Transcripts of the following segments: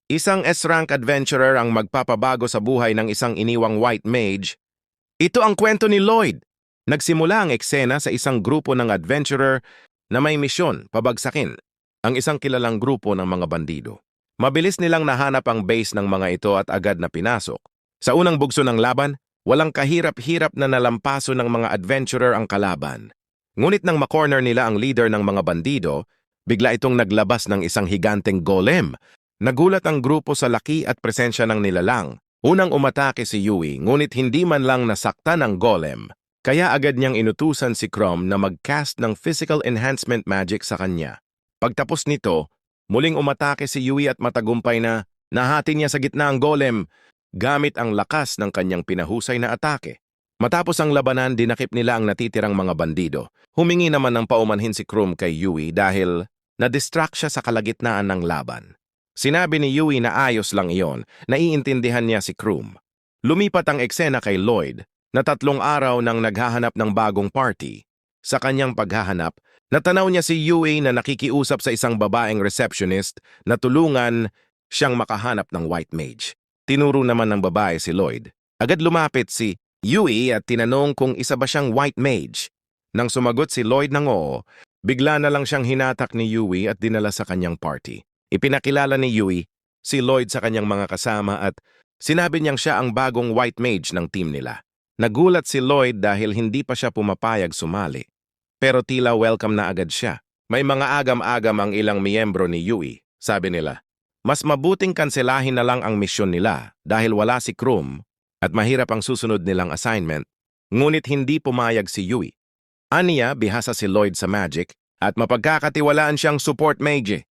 Isang S-rank adventurer ang magpapabago sa buhay ng isang iniwang white mage. Ito ang kwento ni Lloyd. Nagsimula ang eksena sa isang grupo ng adventurer na may misyon pabagsakin ang isang kilalang grupo ng mga bandido. Mabilis nilang nahanap ang base ng mga ito at agad na pinasok. Sa unang bugso ng laban, walang kahirap-hirap na nalampaso ng mga adventurer ang kalaban. Ngunit nang makorner nila ang leader ng mga bandido, bigla itong naglabas ng isang higanteng golem. Nagulat ang grupo sa laki at presensya ng nilalang. Unang umatake si Yui, ngunit hindi man lang nasaktan ang golem. Kaya agad niyang inutusan si Chrome na mag-cast ng physical enhancement magic sa kanya. Pagtapos nito, muling umatake si Yui at matagumpay na nahati niya sa gitna ang golem gamit ang lakas ng kanyang pinahusay na atake. Matapos ang labanan, dinakip nila ang natitirang mga bandido. Humingi naman ng paumanhin si Chrome kay Yui dahil na-distract siya sa kalagitnaan ng laban. Sinabi ni Yui na ayos lang iyon, naiintindihan niya si Chrome. Lumipat ang eksena kay Lloyd na 3 araw nang naghahanap ng bagong party. Sa kanyang paghahanap, natanaw niya si Yui na nakikiusap sa isang babaeng receptionist na tulungan siyang makahanap ng white mage. Tinuro naman ng babae si Lloyd. Agad lumapit si Yui at tinanong kung isa ba siyang white mage. Nang sumagot si Lloyd ng oo, bigla na lang siyang hinatak ni Yui at dinala sa kanyang party. Ipinakilala ni Yui si Lloyd sa kanyang mga kasama at sinabi niyang siya ang bagong white mage ng team nila. Nagulat si Lloyd dahil hindi pa siya pumapayag sumali. Pero tila welcome na agad siya. May mga agam-agam ang ilang miyembro ni Yui, sabi nila. Mas mabuting kanselahin na lang ang misyon nila dahil wala si Chrome at mahirap ang susunod nilang assignment. Ngunit hindi pumayag si Yui. Aniya, bihasa si Lloyd sa magic at mapagkakatiwalaan siyang support mage.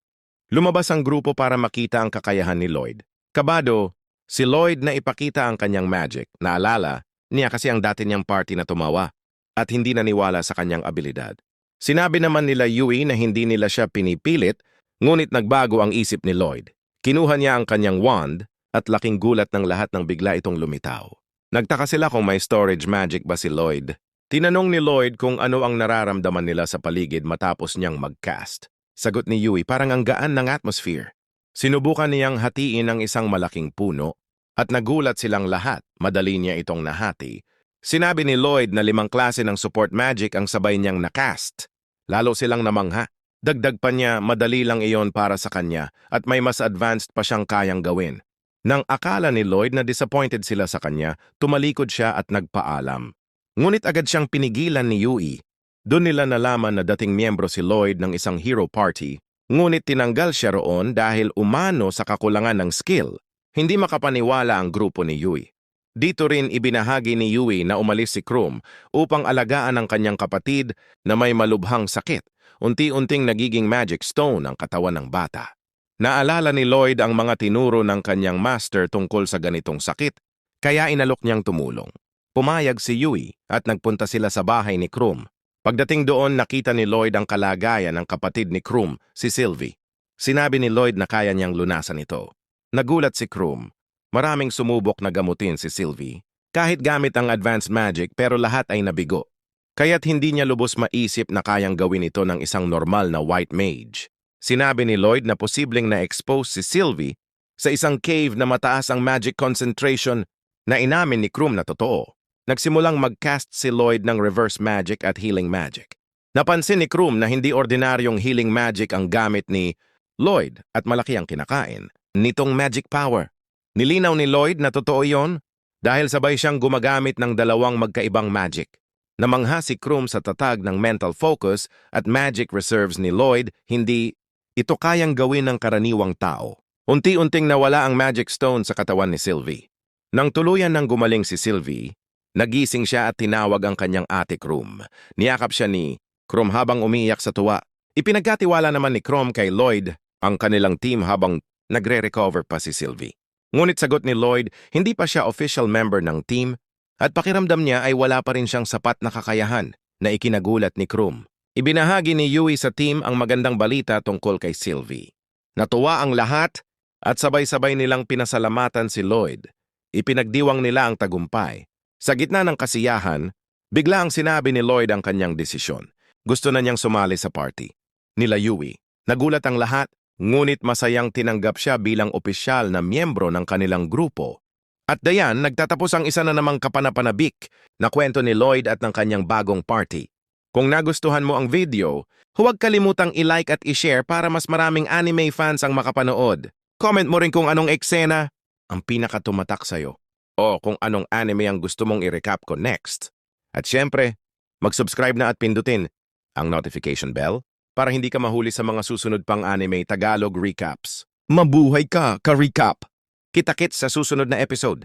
Lumabas ang grupo para makita ang kakayahan ni Lloyd. Kabado, si Lloyd na ipakita ang kanyang magic. Naalala niya kasi ang dati niyang party na tumawa at hindi naniwala sa kanyang abilidad. Sinabi naman nila Yui na hindi nila siya pinipilit, ngunit nagbago ang isip ni Lloyd. Kinuha niya ang kanyang wand at laking gulat ng lahat nang bigla itong lumitaw. Nagtaka sila kung may storage magic ba si Lloyd. Tinanong ni Lloyd kung ano ang nararamdaman nila sa paligid matapos niyang mag-cast. Sagot ni Yui, parang ang gaan ng atmosphere. Sinubukan niyang hatiin ang isang malaking puno at nagulat silang lahat. Madali niya itong nahati. Sinabi ni Lloyd na 5 klase ng support magic ang sabay niyang nakast. Lalo silang namangha. Dagdag pa niya, madali lang iyon para sa kanya at may mas advanced pa siyang kayang gawin. Nang akala ni Lloyd na disappointed sila sa kanya, tumalikod siya at nagpaalam. Ngunit agad siyang pinigilan ni Yui. Doon nila nalaman na dating miyembro si Lloyd ng isang hero party, ngunit tinanggal siya roon dahil umano sa kakulangan ng skill. Hindi makapaniwala ang grupo ni Yui. Dito rin ibinahagi ni Yui na umalis si Chrome upang alagaan ang kanyang kapatid na may malubhang sakit. Unti-unting nagiging magic stone ang katawan ng bata. Naalala ni Lloyd ang mga tinuro ng kanyang master tungkol sa ganitong sakit, kaya inalok niyang tumulong. Pumayag si Yui at nagpunta sila sa bahay ni Chrome. Pagdating doon, nakita ni Lloyd ang kalagayan ng kapatid ni Chrome, si Sylvie. Sinabi ni Lloyd na kaya niyang lunasan ito. Nagulat si Chrome. Maraming sumubok na gamutin si Sylvie. Kahit gamit ang advanced magic pero lahat ay nabigo. Kaya't hindi niya lubos maisip na kayang gawin ito ng isang normal na white mage. Sinabi ni Lloyd na posibleng na-expose si Sylvie sa isang cave na mataas ang magic concentration na inamin ni Chrome na totoo. Nagsimulang mag-cast si Lloyd ng reverse magic at healing magic. Napansin ni Chrome na hindi ordinaryong healing magic ang gamit ni Lloyd at malaki ang kinakain nitong magic power. Nilinaw ni Lloyd na totoo yon dahil sabay siyang gumagamit ng 2 magkaibang magic. Namangha si Chrome sa tatag ng mental focus at magic reserves ni Lloyd, hindi ito kayang gawin ng karaniwang tao. Unti-unting nawala ang magic stone sa katawan ni Sylvie. Nang tuluyan ng gumaling si Sylvie, nagising siya at tinawag ang kanyang ate Chrome. Niyakap siya ni Chrome habang umiiyak sa tuwa. Ipinagkatiwala naman ni Chrome kay Lloyd ang kanilang team habang nagre-recover pa si Sylvie. Ngunit sagot ni Lloyd, hindi pa siya official member ng team at pakiramdam niya ay wala pa rin siyang sapat na kakayahan na ikinagulat ni Chrome. Ibinahagi ni Yui sa team ang magandang balita tungkol kay Sylvie. Natuwa ang lahat at sabay-sabay nilang pinasalamatan si Lloyd. Ipinagdiwang nila ang tagumpay. Sa gitna ng kasiyahan, bigla ang sinabi ni Lloyd ang kanyang desisyon. Gusto na niyang sumali sa party nila Yui. Nagulat ang lahat Ngunit masayang tinanggap siya bilang opisyal na miyembro ng kanilang grupo. At dayan, nagtatapos ang isa na namang kapanapanabik na kwento ni Lloyd at ng kanyang bagong party. Kung nagustuhan mo ang video, huwag kalimutang i-like at i-share para mas maraming anime fans ang makapanood. Comment mo rin kung anong eksena ang pinakatumatak sa'yo o kung anong anime ang gusto mong i-recap ko next. At syempre, mag-subscribe na at pindutin ang notification bell para hindi ka mahuli sa mga susunod pang anime Tagalog recaps. Mabuhay ka, ka-recap! Kita-kits sa susunod na episode.